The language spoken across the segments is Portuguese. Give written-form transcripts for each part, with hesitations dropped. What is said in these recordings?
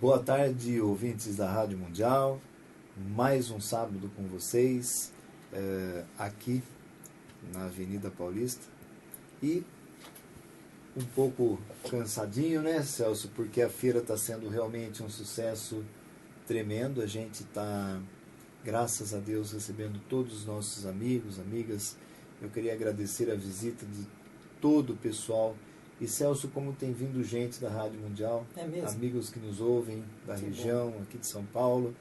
Boa tarde, ouvintes da Rádio Mundial. Mais um sábado com vocês, aqui na Avenida Paulista. E um pouco cansadinho, né, Celso? Porque a feira está sendo realmente um sucesso tremendo. A gente está, graças a Deus, recebendo todos os nossos amigos, amigas. Eu queria agradecer a visita de todo o pessoal. E Celso, como tem vindo gente da Rádio Mundial, amigos que nos ouvem da região, aqui de São Paulo,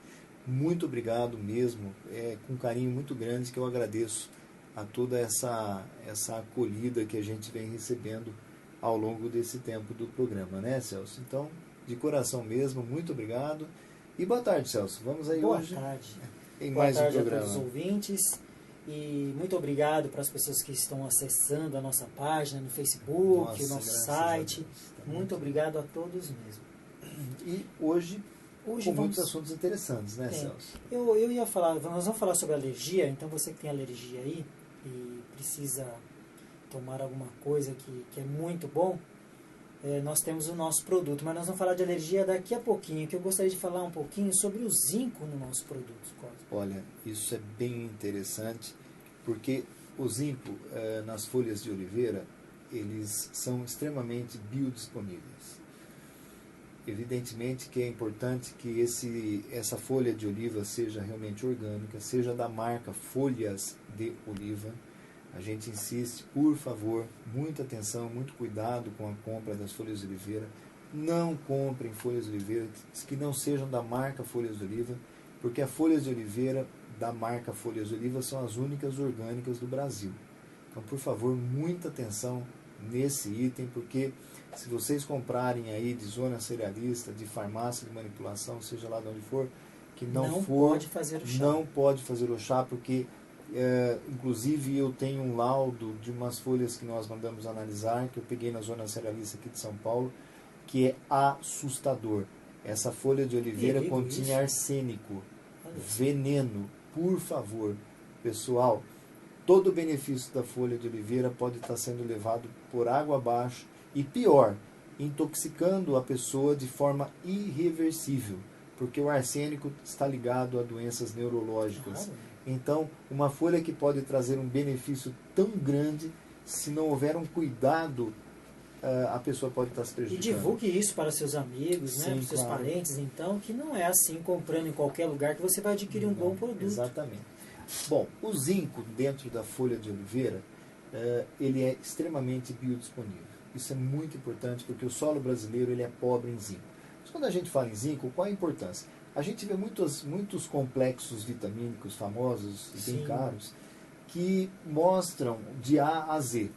muito obrigado mesmo, com um carinho muito grande que eu agradeço a toda essa acolhida que a gente vem recebendo ao longo desse tempo do programa, né, Celso? Então, de coração mesmo, muito obrigado. E boa tarde, Celso. Vamos aí hoje em mais um programa. Boa tarde a todos os ouvintes. E muito obrigado para as pessoas que estão acessando a nossa página no Facebook, o nosso site. Muito obrigado a todos mesmo. E hoje com muitos assuntos interessantes, né, Celso? Eu ia falar, nós vamos falar sobre alergia, então você que tem alergia aí e precisa tomar alguma coisa que é muito bom, nós temos o nosso produto, mas nós vamos falar de alergia daqui a pouquinho, que eu gostaria de falar um pouquinho sobre o zinco no nosso produto. Olha, isso é bem interessante, porque o zinco nas folhas de oliveira, eles são extremamente biodisponíveis. Evidentemente que é importante que essa folha de oliva seja realmente orgânica, seja da marca Folhas de Oliva. A gente insiste, por favor, muita atenção, muito cuidado com a compra das folhas de oliveira. Não comprem folhas de oliveira que não sejam da marca Folhas de Oliva, porque as folhas de oliveira da marca Folhas de Oliva são as únicas orgânicas do Brasil. Então, por favor, muita atenção nesse item, porque se vocês comprarem aí de zona cerealista, de farmácia de manipulação, seja lá de onde for, que não pode fazer o chá. Não pode fazer o chá, porque inclusive eu tenho um laudo de umas folhas que nós mandamos analisar, que eu peguei na zona cerealista aqui de São Paulo, que é assustador. Essa folha de oliveira continha arsênico, veneno. Por favor, pessoal, todo o benefício da folha de oliveira pode estar sendo levado por água abaixo e, pior, intoxicando a pessoa de forma irreversível, porque o arsênico está ligado a doenças neurológicas. Então, uma folha que pode trazer um benefício tão grande, se não houver um cuidado, a pessoa pode estar se prejudicando. E divulgue isso para seus amigos, né, para seus parentes, então, que não é assim, comprando em qualquer lugar, que você vai adquirir um bom produto. Exatamente. Bom, o zinco dentro da folha de oliveira, ele é extremamente biodisponível. Isso é muito importante, porque o solo brasileiro ele é pobre em zinco. Mas quando a gente fala em zinco, qual a importância? A gente vê muitos complexos vitamínicos famosos e bem caros, que mostram de A a Z.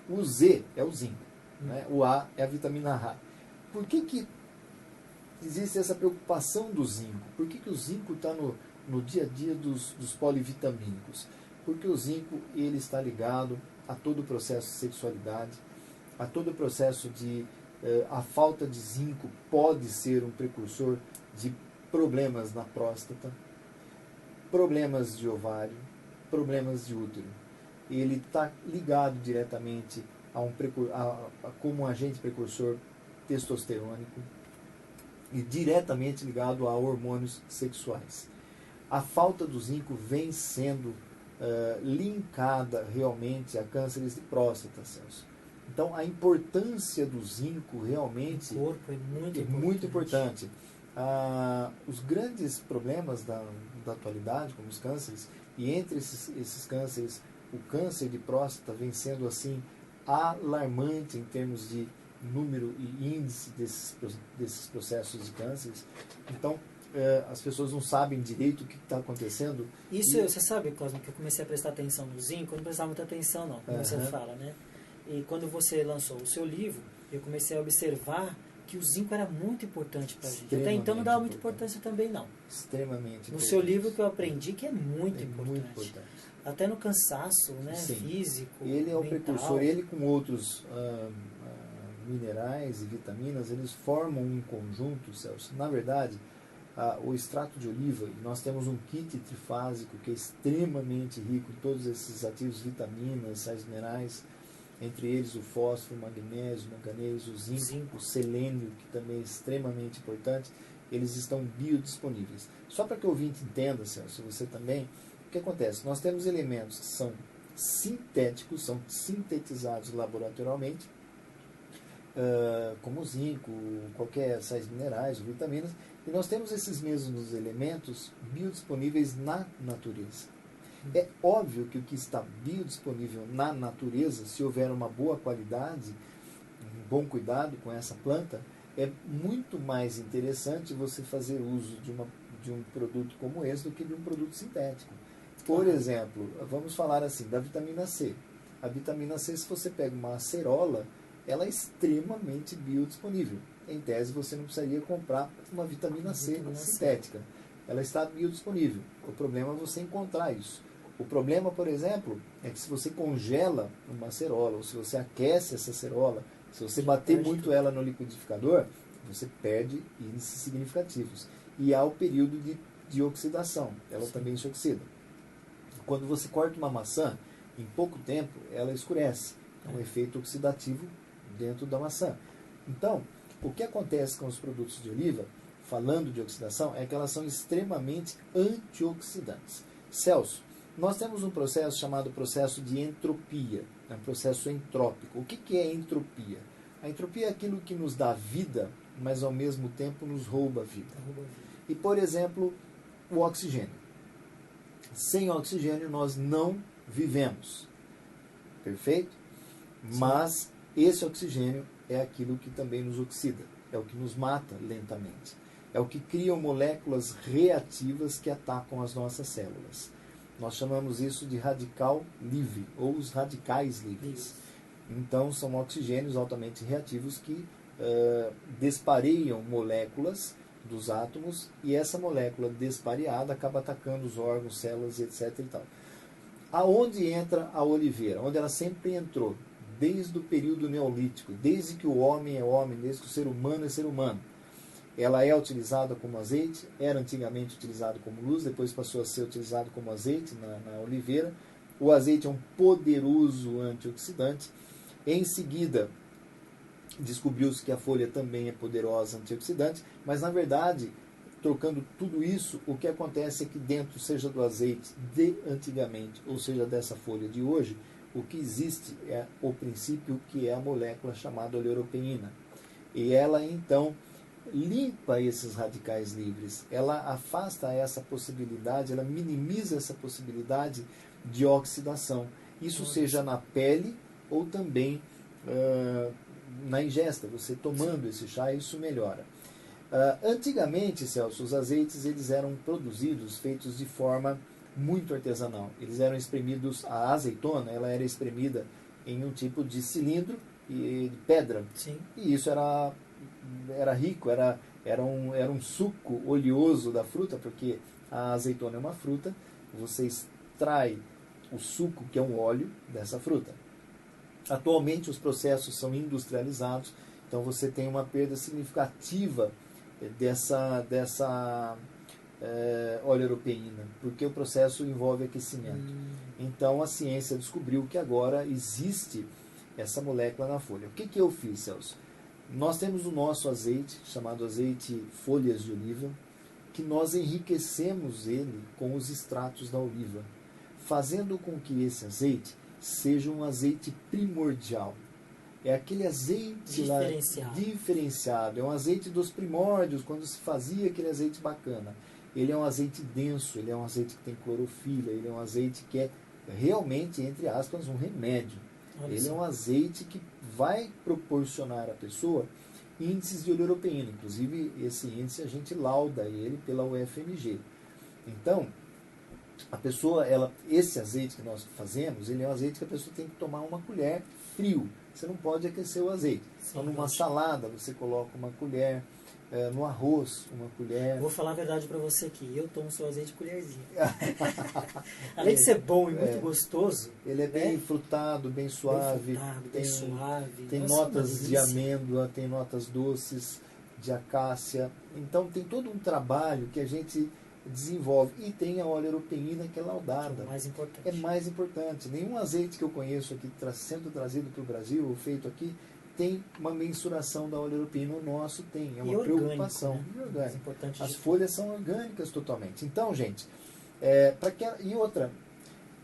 O Z é o zinco, né? O A é a vitamina A. Por que existe essa preocupação do zinco? Por que o zinco está no dia a dia dos polivitamínicos? Porque o zinco ele está ligado a todo o processo de sexualidade, a todo o processo de... a falta de zinco pode ser um precursor de problemas na próstata, problemas de ovário, problemas de útero. Ele está ligado diretamente como um agente precursor testosterônico e diretamente ligado a hormônios sexuais. A falta do zinco vem sendo linkada realmente a cânceres de próstata, Celso. Então, a importância do zinco realmente o corpo é muito importante. Os grandes problemas da atualidade, como os cânceres, e entre esses cânceres, o câncer de próstata vem sendo assim alarmante em termos de número e índice desses processos de cânceres. Então, as pessoas não sabem direito o que está acontecendo. Isso, você sabe, Cosmo, que eu comecei a prestar atenção no zinco, eu não prestava muita atenção não, como você fala, né? E quando você lançou o seu livro, eu comecei a observar que o zinco era muito importante para a gente. Até então não dava muita importância também, não. Extremamente importante. No seu livro que eu aprendi que é muito importante. Até no cansaço, né, físico, ele é o mental. precursor, ele com outros minerais e vitaminas, eles formam um conjunto, Celso. Na verdade, o extrato de oliva, nós temos um kit trifásico que é extremamente rico em todos esses ativos, vitaminas, sais minerais, entre eles o fósforo, o magnésio, o manganês, o zinco, o selênio, que também é extremamente importante. Eles estão biodisponíveis. Só para que o ouvinte entenda, Celso, você também, o que acontece? Nós temos elementos que são sintéticos, são sintetizados laboratorialmente, como o zinco, qualquer sais minerais ou vitaminas, e nós temos esses mesmos elementos biodisponíveis na natureza. É óbvio que o que está biodisponível na natureza, se houver uma boa qualidade, um bom cuidado com essa planta, é muito mais interessante você fazer uso de um produto como esse do que de um produto sintético. Por exemplo, vamos falar assim, da vitamina C. A vitamina C, se você pega uma acerola, ela é extremamente biodisponível. Em tese, você não precisaria comprar uma vitamina C sintética. Ela está biodisponível. O problema é você encontrar isso. O problema, por exemplo, é que se você congela uma acerola, ou se você aquece essa acerola, se você bater muito ela no liquidificador, você perde índices significativos. E há o período de oxidação. Ela também se oxida. Quando você corta uma maçã, em pouco tempo, ela escurece. É um efeito oxidativo dentro da maçã. Então, o que acontece com os produtos de oliva, falando de oxidação, é que elas são extremamente antioxidantes. Celso, nós temos um processo chamado processo de entropia, é um processo entrópico. O que é entropia? A entropia é aquilo que nos dá vida, mas ao mesmo tempo nos rouba a vida. E, por exemplo, o oxigênio. Sem oxigênio nós não vivemos. Perfeito? Sim. Mas esse oxigênio é aquilo que também nos oxida, é o que nos mata lentamente. É o que cria moléculas reativas que atacam as nossas células. Nós chamamos isso de radical livre, ou os radicais livres. Então, são oxigênios altamente reativos que despareiam moléculas dos átomos, e essa molécula despareada acaba atacando os órgãos, células, etc. E tal. Aonde entra a oliveira? Onde ela sempre entrou, desde o período neolítico, desde que o homem é homem, desde que o ser humano é ser humano. Ela é utilizada como azeite, era antigamente utilizado como luz, depois passou a ser utilizado como azeite na oliveira. O azeite é um poderoso antioxidante. Em seguida, descobriu-se que a folha também é poderosa antioxidante, mas na verdade, trocando tudo isso, o que acontece é que dentro, seja do azeite de antigamente, ou seja dessa folha de hoje, o que existe é o princípio que é a molécula chamada oleuropeína. E ela então limpa esses radicais livres, ela afasta essa possibilidade, ela minimiza essa possibilidade de oxidação. Isso seja na pele ou também na ingesta, você tomando esse chá, isso melhora. Antigamente, Celso, os azeites eles eram produzidos, feitos de forma muito artesanal. Eles eram espremidos, a azeitona ela era espremida em um tipo de cilindro e de pedra. Sim. E isso era rico, era um suco oleoso da fruta, porque a azeitona é uma fruta, você extrai o suco, que é um óleo, dessa fruta. Atualmente os processos são industrializados, então você tem uma perda significativa dessa oleuropeína, porque o processo envolve aquecimento. Então a ciência descobriu que agora existe essa molécula na folha. O que eu fiz, Celso? Nós temos o nosso azeite, chamado azeite folhas de oliva, que nós enriquecemos ele com os extratos da oliva, fazendo com que esse azeite seja um azeite primordial. É aquele azeite diferenciado. É um azeite dos primórdios, quando se fazia aquele azeite bacana. Ele é um azeite denso, ele é um azeite que tem clorofila, ele é um azeite que é realmente, entre aspas, um remédio. Ele é um azeite que vai proporcionar à pessoa índices de oleuropeína. Inclusive, esse índice a gente lauda ele pela UFMG. Então, a pessoa, esse azeite que nós fazemos, ele é um azeite que a pessoa tem que tomar uma colher frio. Você não pode aquecer o azeite. Então, numa salada, você coloca uma colher, no arroz, uma colher. Vou falar a verdade para você aqui, eu tomo seu azeite colherzinha. Além de ser bom e muito gostoso. Ele é bem frutado, bem suave. Bem suave. Tem notas de amêndoa, tem notas doces de acácia. Então tem todo um trabalho que a gente desenvolve. E tem a oleopeína, que é laudada. É mais importante. É mais importante. Nenhum azeite que eu conheço aqui, sendo trazido para o Brasil, ou feito aqui, tem uma mensuração da oleopeína. O nosso tem. É uma preocupação. Né? E orgânico. Importante As folhas são orgânicas totalmente. Então, gente, e outra,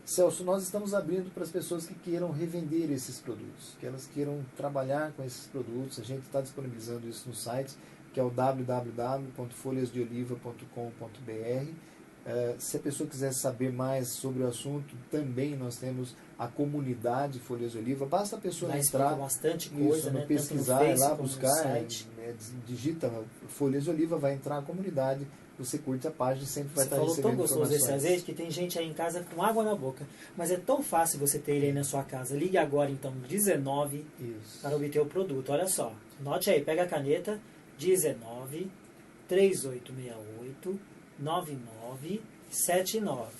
Celso, nós estamos abrindo para as pessoas que queiram revender esses produtos, que elas queiram trabalhar com esses produtos. A gente está disponibilizando isso no site, que é o www.folhasdeoliva.com.br. Se a pessoa quiser saber mais sobre o assunto, também nós temos a comunidade Folhas de Oliva. Basta a pessoa entrar bastante coisa, né, pesquisar, lá buscar, digita Folhas de Oliva, vai entrar a comunidade, você curte a página e sempre vai estar recebendo informações. Você falou tão gostoso desse azeite que tem gente aí em casa com água na boca. Mas é tão fácil você ter ele aí na sua casa. Ligue agora, então, 19 para obter o produto. Olha só, note aí, pega a caneta, 19 3868 9979.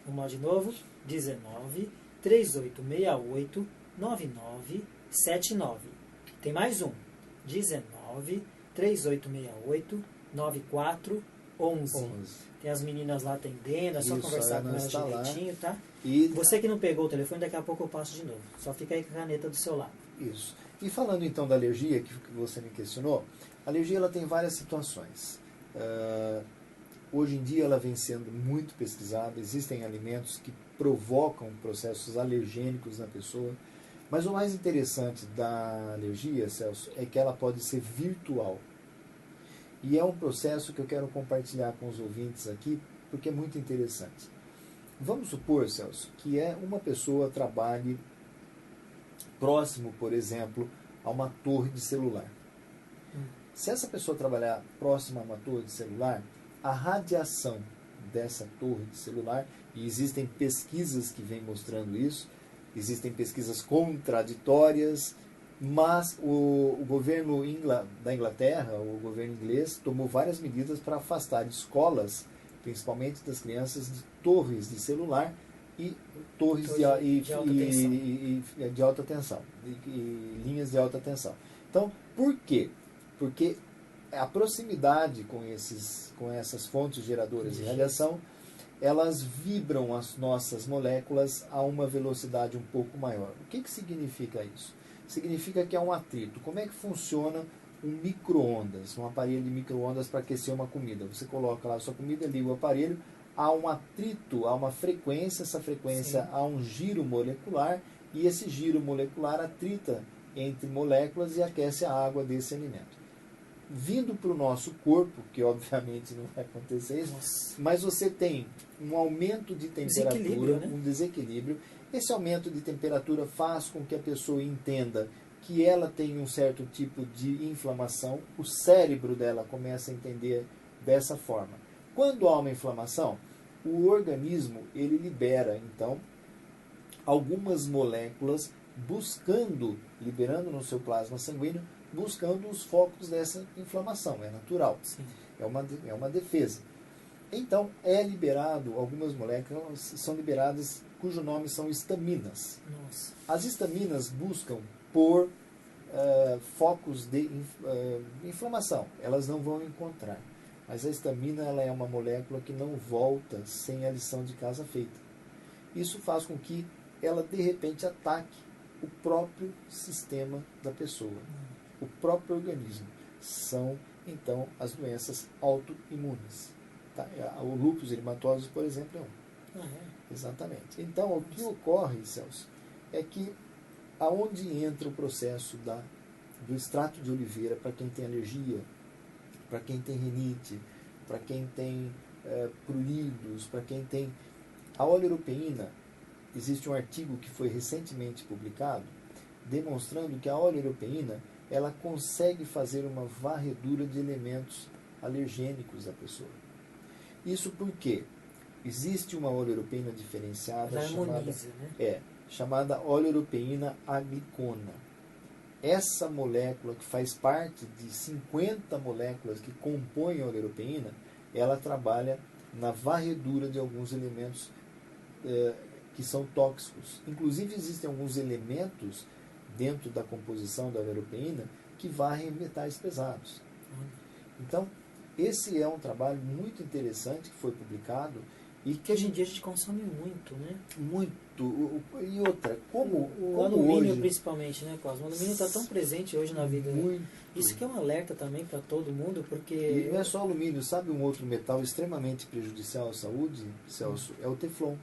Vamos lá de novo, 19 3868 9979. Tem mais um, 19 3868 9411. Tem as meninas lá atendendo, é só conversar com elas direitinho, tá? E você que não pegou o telefone, daqui a pouco eu passo de novo. Só fica aí com a caneta do seu lado. Isso. E falando então da alergia, que você me questionou, a alergia ela tem várias situações. Hoje em dia ela vem sendo muito pesquisada, existem alimentos que provocam processos alergênicos na pessoa, mas o mais interessante da alergia, Celso, é que ela pode ser virtual. E é um processo que eu quero compartilhar com os ouvintes aqui, porque é muito interessante. Vamos supor, Celso, que uma pessoa trabalhe próximo, por exemplo, a uma torre de celular. Se essa pessoa trabalhar próximo a uma torre de celular, a radiação dessa torre de celular, e existem pesquisas que vêm mostrando isso, existem pesquisas contraditórias, mas o governo da Inglaterra, o governo inglês, tomou várias medidas para afastar escolas, principalmente das crianças, de torres de celular e torres de alta tensão, e linhas de alta tensão. Então, por quê? Porque a proximidade com essas fontes geradoras de radiação, elas vibram as nossas moléculas a uma velocidade um pouco maior. O que significa isso? Significa que há um atrito. Como é que funciona um micro-ondas, um aparelho de micro-ondas para aquecer uma comida? Você coloca lá a sua comida, liga o aparelho, há um atrito, há uma frequência, essa frequência há um giro molecular, e esse giro molecular atrita entre moléculas e aquece a água desse alimento. Vindo para o nosso corpo, que obviamente não vai acontecer isso, mas você tem um aumento de temperatura, um desequilíbrio. Esse aumento de temperatura faz com que a pessoa entenda que ela tem um certo tipo de inflamação, o cérebro dela começa a entender dessa forma. Quando há uma inflamação, o organismo ele libera, então, algumas moléculas liberando no seu plasma sanguíneo, buscando os focos dessa inflamação. É natural. Sim. É uma defesa. Então, é liberado, algumas moléculas são liberadas, cujo nome são estaminas. Nossa. As estaminas buscam por focos de inflamação. Elas não vão encontrar. Mas a estamina ela é uma molécula que não volta sem a lição de casa feita. Isso faz com que ela, de repente, ataque o próprio sistema da pessoa. O próprio organismo. São, então, as doenças autoimunes. Tá? O lúpus eritematosus, por exemplo, é um. Exatamente. Então, o que ocorre, Celso, é que aonde entra o processo do extrato de oliveira para quem tem alergia, para quem tem rinite, para quem tem pruridos, para quem tem... A oleopeína, existe um artigo que foi recentemente publicado demonstrando que a oleopeína ela consegue fazer uma varredura de elementos alergênicos da pessoa. Isso porque existe uma oleopeína diferenciada chamada oleopeína aglicona. Essa molécula, que faz parte de 50 moléculas que compõem a oleopeína, ela trabalha na varredura de alguns elementos que são tóxicos. Inclusive, existem alguns elementos dentro da composição da oleopeína que varrem metais pesados. Então, esse é um trabalho muito interessante que foi publicado e que Hoje em dia a gente consome muito, né? muito. E outra, como alumínio hoje, principalmente, né, Cosmo? O alumínio está tão presente hoje na vida. muito. Isso que é um alerta também para todo mundo, porque... E não é só alumínio, sabe um outro metal extremamente prejudicial à saúde, Celso? É o teflon.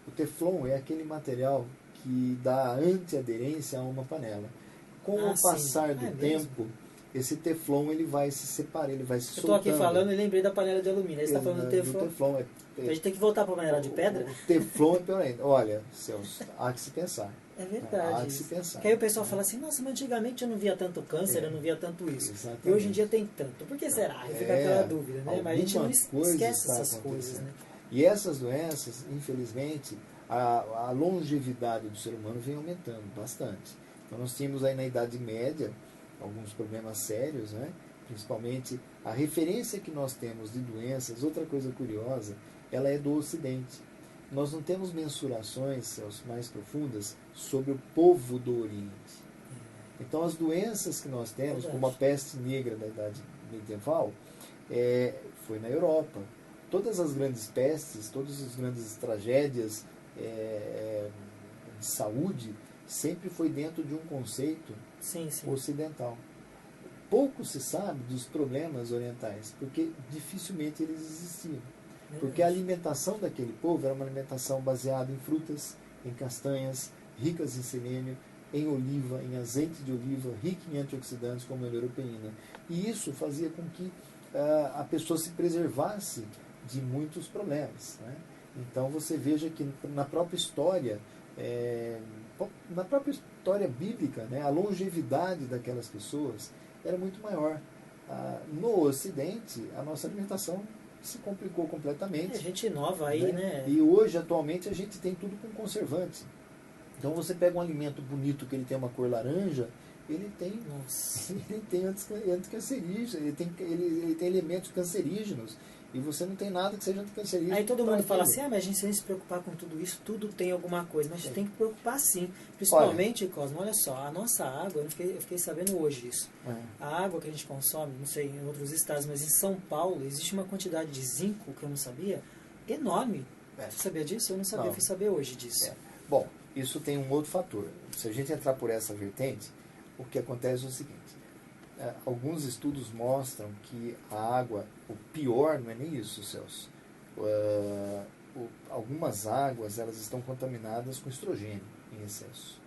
O teflon é aquele material que dá antiaderência a uma panela. Com o passar do tempo, esse teflon ele vai se separar, ele vai se soltando. Eu estou aqui falando e lembrei da panela de alumínio. Aí você está falando do teflon. A gente tem que voltar para a panela de pedra? O teflon é pior ainda. Olha, Celso, há que se pensar. É verdade. Há que se pensar. Porque aí o pessoal fala assim, nossa, mas antigamente eu não via tanto câncer, eu não via tanto isso. Exatamente. E hoje em dia tem tanto. Por que será? Aí fica aquela dúvida, né? Mas a gente não esquece essas coisas, né? E essas doenças, infelizmente, a longevidade do ser humano vem aumentando bastante. Então nós tínhamos aí na Idade Média alguns problemas sérios, né? Principalmente a referência que nós temos de doenças, outra coisa curiosa, ela é do Ocidente. Nós não temos mensurações, Celso, mais profundas sobre o povo do Oriente. Então as doenças que nós temos, como a peste negra da Idade Medieval, foi na Europa. Todas as grandes pestes, todas as grandes tragédias de saúde, sempre foi dentro de um conceito ocidental. Pouco se sabe dos problemas orientais, porque dificilmente eles existiam. Porque a alimentação daquele povo era uma alimentação baseada em frutas, em castanhas, ricas em selênio, em oliva, em azeite de oliva, rica em antioxidantes como a neuropeína. E isso fazia com que a pessoa se preservasse de muitos problemas, né? Então você veja que na própria história bíblica, né, a longevidade daquelas pessoas era muito maior. No Ocidente, a nossa alimentação se complicou completamente. A gente inova aí, né? E hoje, atualmente, a gente tem tudo com conservante. Então você pega um alimento bonito que ele tem uma cor laranja, ele tem anticancerígenos, ele tem elementos cancerígenos. E você não tem nada que seja anticancerígeno. Aí todo mundo fala assim, mas a gente sem se preocupar com tudo isso, tudo tem alguma coisa. Mas a gente tem que preocupar sim. Principalmente, Cosmo, olha só, a nossa água, eu fiquei sabendo hoje isso. A água que a gente consome, não sei em outros estados, mas em São Paulo, existe uma quantidade de zinco, que eu não sabia, enorme. Você sabia disso? Eu não sabia, fui saber hoje disso. Bom, isso tem um outro fator. Se a gente entrar por essa vertente, o que acontece é o seguinte. Alguns estudos mostram que a água, o pior não é nem isso, Celso. Algumas águas elas estão contaminadas com estrogênio em excesso.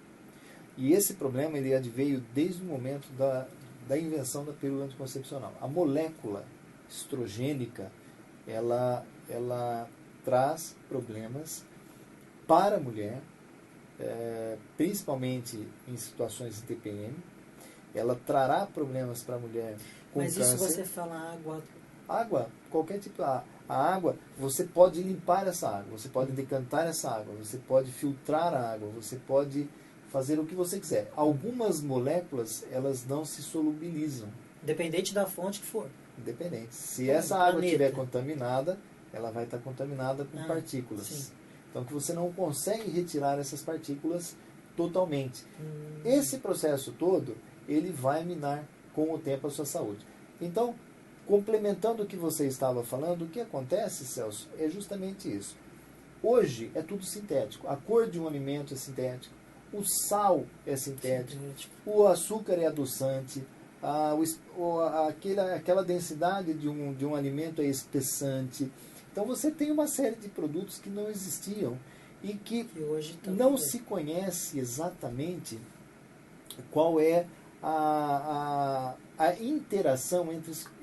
E esse problema ele adveio desde o momento da invenção da pílula anticoncepcional. A molécula estrogênica ela traz problemas para a mulher, principalmente em situações de TPM. Ela trará problemas para a mulher com câncer. Mas isso você fala água... Água, qualquer tipo. A água, você pode limpar essa água, você pode decantar essa água, você pode filtrar a água, você pode fazer o que você quiser. Algumas moléculas, elas não se solubilizam. Independente da fonte que for. Independente. Se essa água estiver contaminada, ela vai estar contaminada com partículas. Sim. Então, que você não consegue retirar essas partículas totalmente. Esse processo todo, ele vai minar com o tempo a sua saúde. Então, complementando o que você estava falando, o que acontece, Celso, é justamente isso. Hoje é tudo sintético. A cor de um alimento é sintético, o sal é sintético, o açúcar é adoçante, aquela densidade de um alimento é espessante. Então você tem uma série de produtos que não existiam e que hoje não se conhece exatamente qual é a interação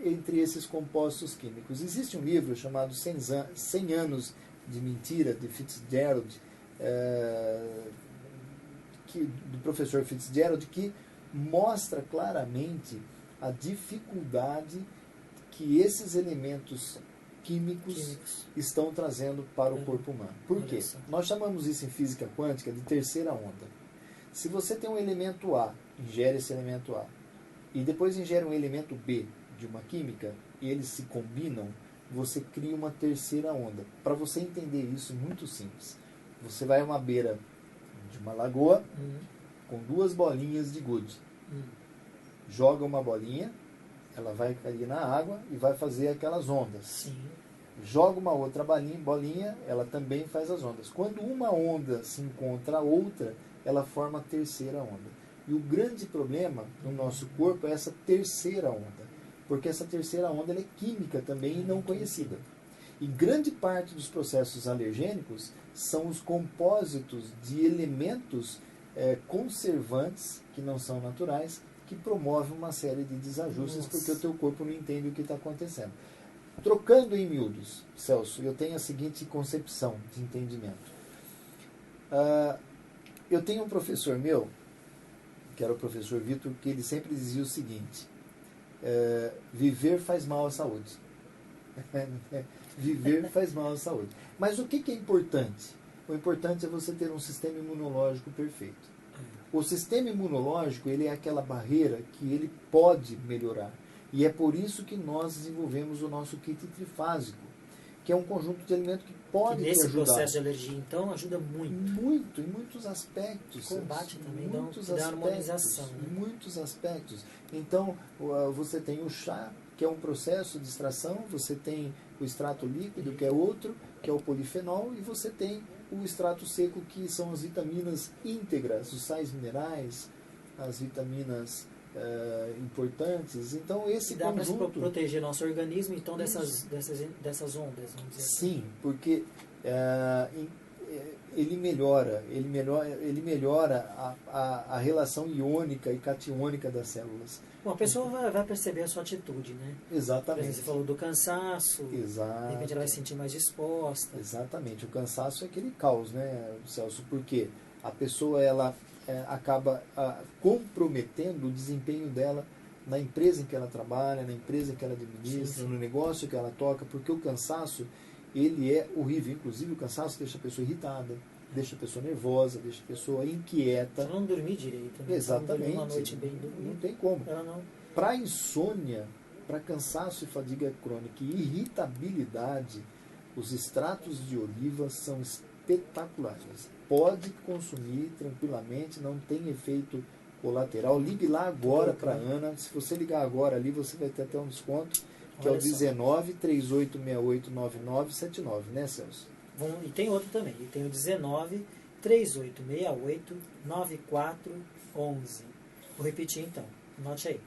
entre esses compostos químicos. Existe um livro chamado 100 Anos de Mentira, de Fitzgerald, do professor Fitzgerald, que mostra claramente a dificuldade que esses elementos químicos estão trazendo para o corpo humano. Por quê? Nós chamamos isso em física quântica de terceira onda. Se você tem um elemento A, ingere esse elemento A, e depois ingere um elemento B de uma química, e eles se combinam, você cria uma terceira onda. Para você entender isso, muito simples. Você vai a uma beira de uma lagoa com duas bolinhas de gude. Joga uma bolinha, Ela vai cair na água e vai fazer aquelas ondas. Sim. Joga uma outra bolinha, ela também faz as ondas. Quando uma onda se encontra a outra, ela forma a terceira onda. E o grande problema no nosso corpo é essa terceira onda, porque essa terceira onda ela é química também e não conhecida. E grande parte dos processos alergênicos são os compósitos de elementos conservantes, que não são naturais, que promovem uma série de desajustes. Nossa. Porque o teu corpo não entende o que está acontecendo. Trocando em miúdos, Celso, eu tenho a seguinte concepção de entendimento. Eu tenho um professor meu, que era o professor Vitor, que ele sempre dizia o seguinte: viver faz mal à saúde. Viver faz mal à saúde. Mas o que é importante? O importante é você ter um sistema imunológico perfeito. O sistema imunológico, ele é aquela barreira que ele pode melhorar. E é por isso que nós desenvolvemos o nosso kit trifásico, que é um conjunto de alimentos que pode te ajudar. Nesse processo de alergia, então, ajuda muito. Muito, em muitos aspectos. Combate também, muitos dá harmonização. Né? Muitos aspectos. Então, você tem o chá, que é um processo de extração, você tem o extrato líquido, que é outro, que é o polifenol, e você tem o extrato seco, que são as vitaminas íntegras, os sais minerais, as vitaminas importantes. Então, esse dá conjunto... para proteger nosso organismo, então, dessas ondas, vamos dizer. Sim, porque ele melhora a relação iônica e catiônica das células. Bom, a pessoa vai perceber a sua atitude, né? Exatamente. Você falou do cansaço. Exato. De repente ela vai se sentir mais disposta. Exatamente. O cansaço é aquele caos, né, Celso? Porque a pessoa ela acaba comprometendo o desempenho dela na empresa em que ela trabalha, na empresa que ela administra, sim, no negócio que ela toca, porque o cansaço, ele é horrível. Inclusive, o cansaço deixa a pessoa irritada, deixa a pessoa nervosa, deixa a pessoa inquieta. Ela não dormir direito. Né? Exatamente. Uma noite bem dormida. Não tem como. Ela não... Para insônia, para cansaço e fadiga crônica e irritabilidade, os extratos de oliva são espetaculares. Pode consumir tranquilamente, não tem efeito colateral. Ligue lá agora para a Ana. Se você ligar agora ali, você vai ter até um desconto, que olha, é o 19 3868 9979, né, Celso? E tem outro também. E tem o 19 3868 9411. Vou repetir então. Anote aí.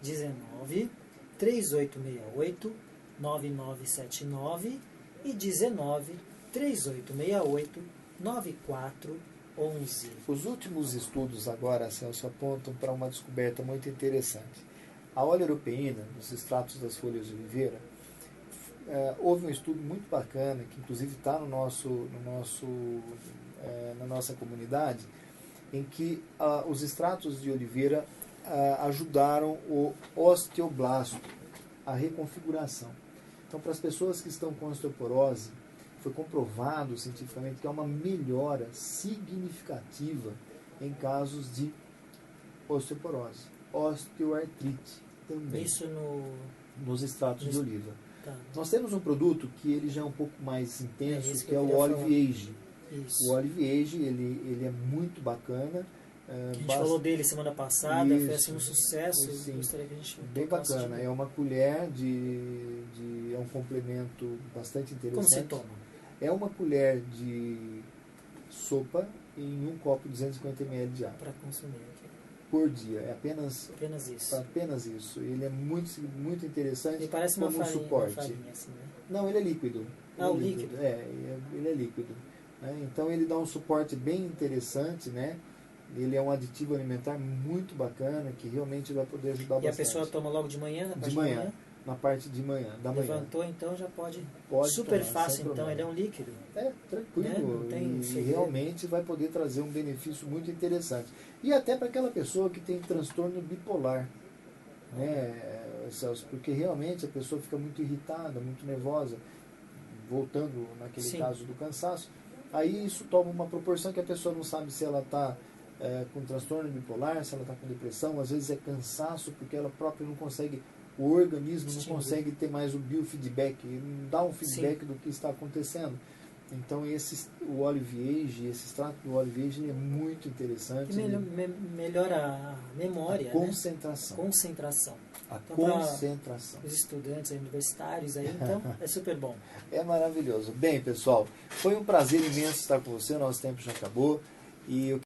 19 3868 9979 e 19 3868 9411. Os últimos estudos agora, Celso, apontam para uma descoberta muito interessante. A oleropeína, nos extratos das folhas de oliveira, houve um estudo muito bacana, que inclusive está na nossa comunidade, em que os extratos de oliveira ajudaram o osteoblasto, a reconfiguração. Então, para as pessoas que estão com osteoporose, foi comprovado cientificamente que há uma melhora significativa em casos de osteoporose, osteoartrite também. Isso nos extratos de oliva. Tá. Nós temos um produto que ele já é um pouco mais intenso, que é o Olive Age. O Olive Age, ele é muito bacana. A gente falou dele semana passada, foi assim um sucesso. Sim, gostaria que a gente bem bacana. É uma colher é um complemento bastante interessante. Como se toma? É uma colher de sopa em um copo de 250 ml de água. Para consumir aqui. Por dia. É apenas isso. Apenas isso. Ele é muito, muito interessante. Ele parece como uma farinha, suporte. Uma farinha, assim, né? Não, ele é líquido. O líquido? Ele é líquido. Né? Então ele dá um suporte bem interessante, né? Ele é um aditivo alimentar muito bacana, que realmente vai poder ajudar bastante. E a pessoa toma logo de manhã? De manhã. Na parte de manhã, da manhã. Levantou, então já pode super tomar, fácil, então ele é um líquido. Tranquilo. Né? Não tem e realmente vai poder trazer um benefício muito interessante. E até para aquela pessoa que tem transtorno bipolar, né, Celso? Porque realmente a pessoa fica muito irritada, muito nervosa, voltando naquele caso do cansaço. Aí isso toma uma proporção que a pessoa não sabe se ela está com transtorno bipolar, se ela está com depressão, às vezes é cansaço porque ela própria não consegue. O organismo não consegue ter mais o biofeedback, não dá um feedback do que está acontecendo. Então o Olive Age, esse extrato do Olive Age, ele é muito interessante. Melhora a memória, a concentração. Concentração. A Então, concentração. Os estudantes universitários aí, então é super bom. É maravilhoso. Bem, pessoal, foi um prazer imenso estar com você. Nosso tempo já acabou. E eu